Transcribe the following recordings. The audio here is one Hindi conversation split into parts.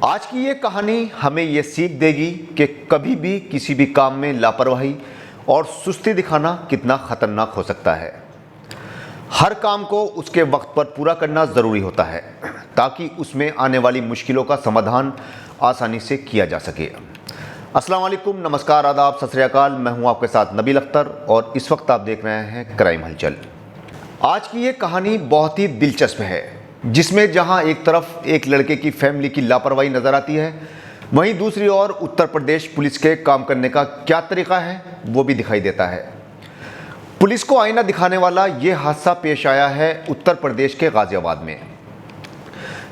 आज की ये कहानी हमें ये सीख देगी कि कभी भी किसी भी काम में लापरवाही और सुस्ती दिखाना कितना खतरनाक हो सकता है। हर काम को उसके वक्त पर पूरा करना ज़रूरी होता है ताकि उसमें आने वाली मुश्किलों का समाधान आसानी से किया जा सके। अस्सलाम वालेकुम, नमस्कार, आदाब, सत श्री अकाल। मैं हूं आपके साथ नबील अख्तर और इस वक्त आप देख रहे हैं क्राइम हलचल। आज की ये कहानी बहुत ही दिलचस्प है, जिसमें जहां एक तरफ एक लड़के की फैमिली की लापरवाही नज़र आती है, वहीं दूसरी ओर उत्तर प्रदेश पुलिस के काम करने का क्या तरीका है वो भी दिखाई देता है। पुलिस को आईना दिखाने वाला ये हादसा पेश आया है उत्तर प्रदेश के गाजियाबाद में,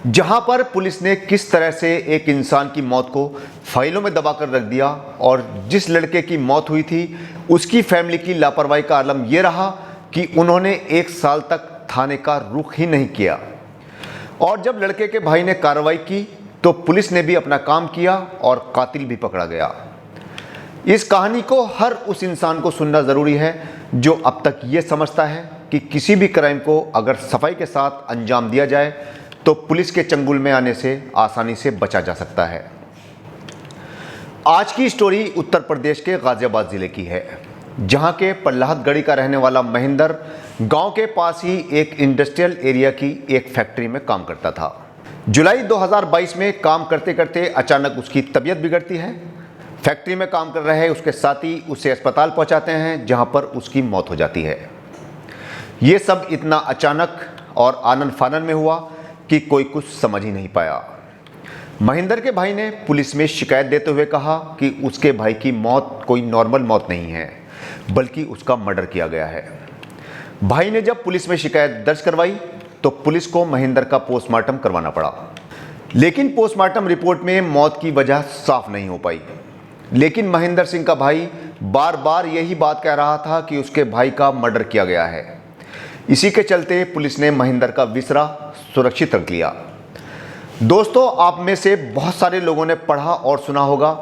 जहां पर पुलिस ने किस तरह से एक इंसान की मौत को फाइलों में दबाकर रख दिया और जिस लड़के की मौत हुई थी उसकी फैमिली की लापरवाही का आलम यह रहा कि उन्होंने 1 साल तक थाने का रुख ही नहीं किया। और जब लड़के के भाई ने कार्रवाई की तो पुलिस ने भी अपना काम किया और कातिल भी पकड़ा गया। इस कहानी को हर उस इंसान को सुनना ज़रूरी है जो अब तक ये समझता है कि किसी भी क्राइम को अगर सफाई के साथ अंजाम दिया जाए तो पुलिस के चंगुल में आने से आसानी से बचा जा सकता है। आज की स्टोरी उत्तर प्रदेश के गाजियाबाद ज़िले की है, जहां के पल्लाहतगढ़ी का रहने वाला महेंद्र गांव के पास ही एक इंडस्ट्रियल एरिया की एक फैक्ट्री में काम करता था। जुलाई 2022 में काम करते करते अचानक उसकी तबीयत बिगड़ती है। फैक्ट्री में काम कर रहे उसके साथी उसे अस्पताल पहुंचाते हैं, जहां पर उसकी मौत हो जाती है। ये सब इतना अचानक और आनन फानन में हुआ कि कोई कुछ समझ ही नहीं पाया। महेंद्र के भाई ने पुलिस में शिकायत देते हुए कहा कि उसके भाई की मौत कोई नॉर्मल मौत नहीं है, बल्कि उसका मर्डर किया गया है। भाई ने जब पुलिस में शिकायत दर्ज करवाई तो पुलिस को महेंद्र का पोस्टमार्टम करवाना पड़ा, लेकिन पोस्टमार्टम रिपोर्ट में मौत की वजह साफ नहीं हो पाई। लेकिन महेंद्र सिंह का भाई बार बार यही बात कह रहा था कि उसके भाई का मर्डर किया गया है। इसी के चलते पुलिस ने महेंद्र का विसरा सुरक्षित रख लिया। दोस्तों, आप में से बहुत सारे लोगों ने पढ़ा और सुना होगा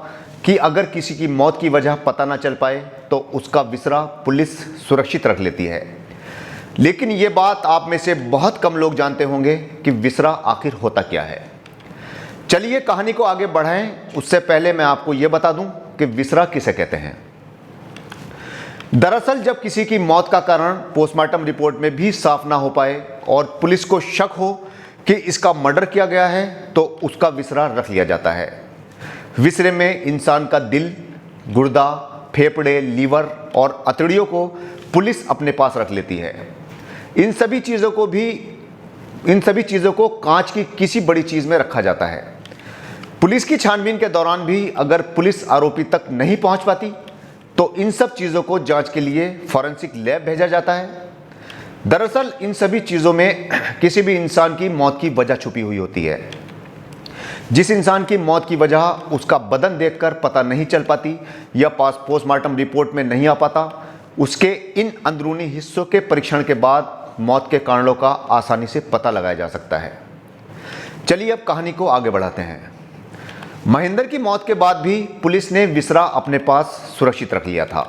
कि अगर किसी की मौत की वजह पता ना चल पाए तो उसका विसरा पुलिस सुरक्षित रख लेती है। लेकिन ये बात आप में से बहुत कम लोग जानते होंगे कि विसरा आखिर होता क्या है। चलिए कहानी को आगे बढ़ाएं, उससे पहले मैं आपको ये बता दूं कि विसरा किसे कहते हैं। दरअसल जब किसी की मौत का कारण पोस्टमार्टम रिपोर्ट में भी साफ ना हो पाए और पुलिस को शक हो कि इसका मर्डर किया गया है तो उसका विसरा रख लिया जाता है। विसरे में इंसान का दिल, गुर्दा, फेफड़े, लीवर और अतड़ियों को पुलिस अपने पास रख लेती है। इन सभी चीज़ों को कांच की किसी बड़ी चीज़ में रखा जाता है। पुलिस की छानबीन के दौरान भी अगर पुलिस आरोपी तक नहीं पहुंच पाती तो इन सब चीज़ों को जांच के लिए फॉरेंसिक लैब भेजा जाता है। दरअसल इन सभी चीज़ों में किसी भी इंसान की मौत की वजह छुपी हुई होती है। जिस इंसान की मौत की वजह उसका बदन देखकर पता नहीं चल पाती या पोस्टमार्टम रिपोर्ट में नहीं आ पाता, उसके इन अंदरूनी हिस्सों के परीक्षण के बाद मौत के कारणों का आसानी से पता लगाया जा सकता है। चलिए अब कहानी को आगे बढ़ाते हैं। महेंद्र की मौत के बाद भी पुलिस ने विसरा अपने पास सुरक्षित रख लिया था,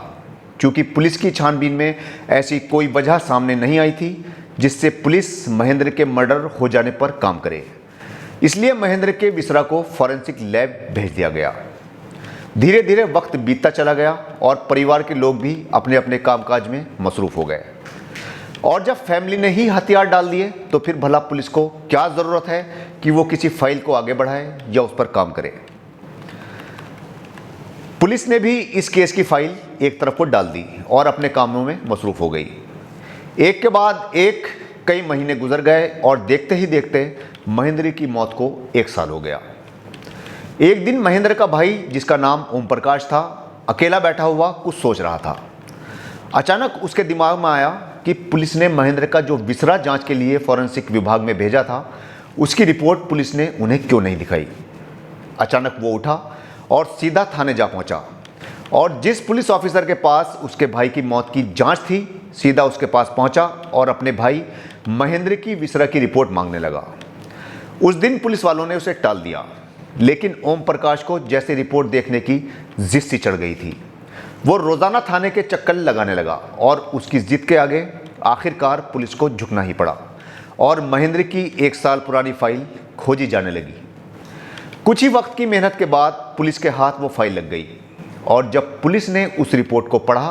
क्योंकि पुलिस की छानबीन में ऐसी कोई वजह सामने नहीं आई थी जिससे पुलिस महेंद्र के मर्डर हो जाने पर काम करे। इसलिए महेंद्र के विसरा को फॉरेंसिक लैब भेज दिया गया। धीरे धीरे वक्त बीतता चला गया और परिवार के लोग भी अपने अपने कामकाज में मसरूफ हो गए। और जब फैमिली ने ही हथियार डाल दिए तो फिर भला पुलिस को क्या ज़रूरत है कि वो किसी फाइल को आगे बढ़ाए या उस पर काम करे। पुलिस ने भी इस केस की फाइल एक तरफ को डाल दी और अपने कामों में मसरूफ हो गई। एक के बाद एक कई महीने गुजर गए और देखते ही देखते महेंद्र की मौत को 1 साल हो गया। एक दिन महेंद्र का भाई, जिसका नाम ओम प्रकाश था, अकेला बैठा हुआ कुछ सोच रहा था। अचानक उसके दिमाग में आया कि पुलिस ने महेंद्र का जो विसरा जांच के लिए फॉरेंसिक विभाग में भेजा था, उसकी रिपोर्ट पुलिस ने उन्हें क्यों नहीं दिखाई। अचानक वो उठा और सीधा थाने जा पहुंचा और जिस पुलिस ऑफिसर के पास उसके भाई की मौत की जांच थी, सीधा उसके पास पहुंचा और अपने भाई महेंद्र की विसरा की रिपोर्ट मांगने लगा। उस दिन पुलिस वालों ने उसे टाल दिया, लेकिन ओम प्रकाश को जैसे रिपोर्ट देखने की जिद सी चढ़ गई थी। वो रोज़ाना थाने के चक्कर लगाने लगा और उसकी जिद के आगे आखिरकार पुलिस को झुकना ही पड़ा और महेंद्र की 1 साल पुरानी फाइल खोजी जाने लगी। कुछ ही वक्त की मेहनत के बाद पुलिस के हाथ वो फाइल लग गई और जब पुलिस ने उस रिपोर्ट को पढ़ा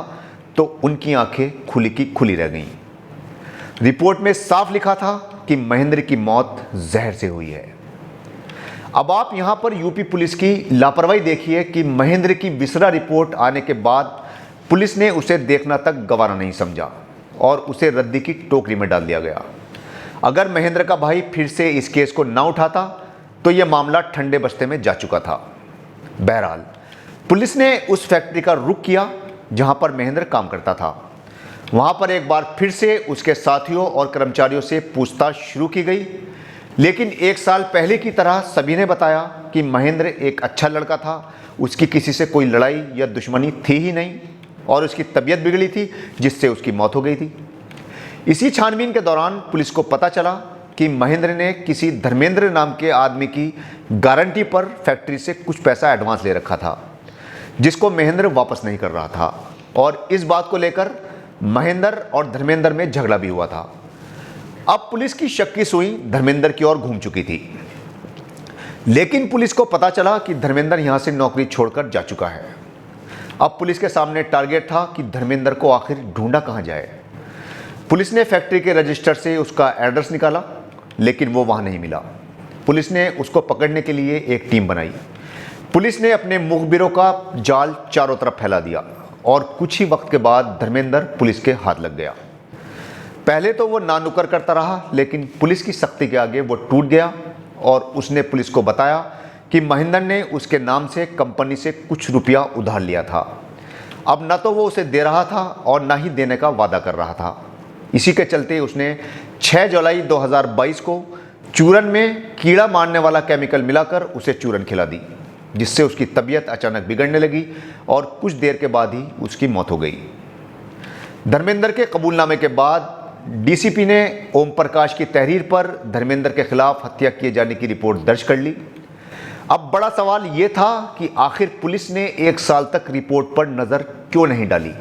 तो उनकी आंखें खुली की खुली रह गईं। रिपोर्ट में साफ लिखा था कि महेंद्र की मौत जहर से हुई है। अब आप यहां पर यूपी पुलिस की लापरवाही देखिए कि महेंद्र की विसरा रिपोर्ट आने के बाद पुलिस ने उसे देखना तक गवारा नहीं समझा और उसे रद्दी की टोकरी में डाल दिया गया। अगर महेंद्र का भाई फिर से इस केस को ना उठाता तो यह मामला ठंडे बस्ते में जा चुका था। बहरहाल पुलिस ने उस फैक्ट्री का रुख किया जहां पर महेंद्र काम करता था। वहां पर एक बार फिर से उसके साथियों और कर्मचारियों से पूछताछ शुरू की गई, लेकिन एक साल पहले की तरह सभी ने बताया कि महेंद्र एक अच्छा लड़का था, उसकी किसी से कोई लड़ाई या दुश्मनी थी ही नहीं और उसकी तबीयत बिगड़ी थी जिससे उसकी मौत हो गई थी। इसी छानबीन के दौरान पुलिस को पता चला कि महेंद्र ने किसी धर्मेंद्र नाम के आदमी की गारंटी पर फैक्ट्री से कुछ पैसा एडवांस ले रखा था, जिसको महेंद्र वापस नहीं कर रहा था और इस बात को लेकर महेंद्र और धर्मेंद्र में झगड़ा भी हुआ था। अब पुलिस की शक की सुई धर्मेंद्र की ओर घूम चुकी थी, लेकिन पुलिस को पता चला कि धर्मेंद्र यहां से नौकरी छोड़कर जा चुका है। अब पुलिस के सामने टारगेट था कि धर्मेंद्र को आखिर ढूंढा कहां जाए। पुलिस ने फैक्ट्री के रजिस्टर से उसका एड्रेस निकाला, लेकिन वो वहां नहीं मिला। पुलिस ने उसको पकड़ने के लिए एक टीम बनाई। पुलिस ने अपने मुखबिरों का जाल चारों तरफ फैला दिया और कुछ ही वक्त के बाद धर्मेंद्र पुलिस के हाथ लग गया। पहले तो वो नानुकर करता रहा, लेकिन पुलिस की सख्ती के आगे वो टूट गया और उसने पुलिस को बताया कि महेंद्र ने उसके नाम से कंपनी से कुछ रुपया उधार लिया था। अब न तो वो उसे दे रहा था और न ही देने का वादा कर रहा था। इसी के चलते उसने 6 जुलाई 2022 को चूरन में कीड़ा मारने वाला केमिकल मिलाकर उसे चूरन खिला दी, जिससे उसकी तबीयत अचानक बिगड़ने लगी और कुछ देर के बाद ही उसकी मौत हो गई। धर्मेंद्र के कबूलनामे के बाद डीसीपी ने ओम प्रकाश की तहरीर पर धर्मेंद्र के खिलाफ हत्या किए जाने की रिपोर्ट दर्ज कर ली। अब बड़ा सवाल यह था कि आखिर पुलिस ने 1 साल तक रिपोर्ट पर नज़र क्यों नहीं डाली।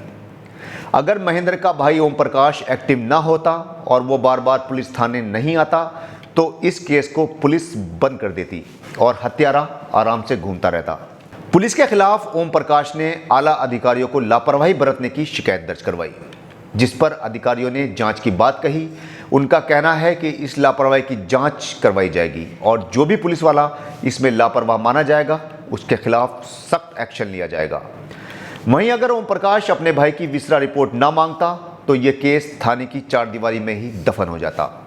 अगर महेंद्र का भाई ओम प्रकाश एक्टिव ना होता और वो बार बार पुलिस थाने नहीं आता तो इस केस को पुलिस बंद कर देती और हत्यारा आराम से घूमता रहता। पुलिस के खिलाफ ओम प्रकाश ने आला अधिकारियों को लापरवाही बरतने की शिकायत दर्ज करवाई, जिस पर अधिकारियों ने जांच की बात कही। उनका कहना है कि इस लापरवाही की जांच करवाई जाएगी और जो भी पुलिस वाला इसमें लापरवाह माना जाएगा उसके खिलाफ सख्त एक्शन लिया जाएगा। वहीं अगर ओम प्रकाश अपने भाई की विसरा रिपोर्ट ना मांगता तो ये केस थाने की चारदीवारी में ही दफन हो जाता।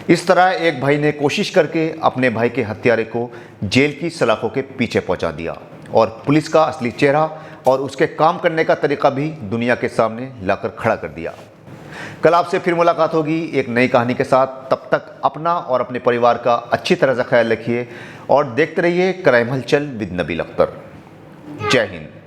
इस तरह एक भाई ने कोशिश करके अपने भाई के हत्यारे को जेल की सलाखों के पीछे पहुंचा दिया और पुलिस का असली चेहरा और उसके काम करने का तरीका भी दुनिया के सामने लाकर खड़ा कर दिया। कल आपसे फिर मुलाकात होगी एक नई कहानी के साथ। तब तक अपना और अपने परिवार का अच्छी तरह से ख्याल रखिए और देखते रहिए क्राइम हलचल विद नबील अख्तर। जय हिंद।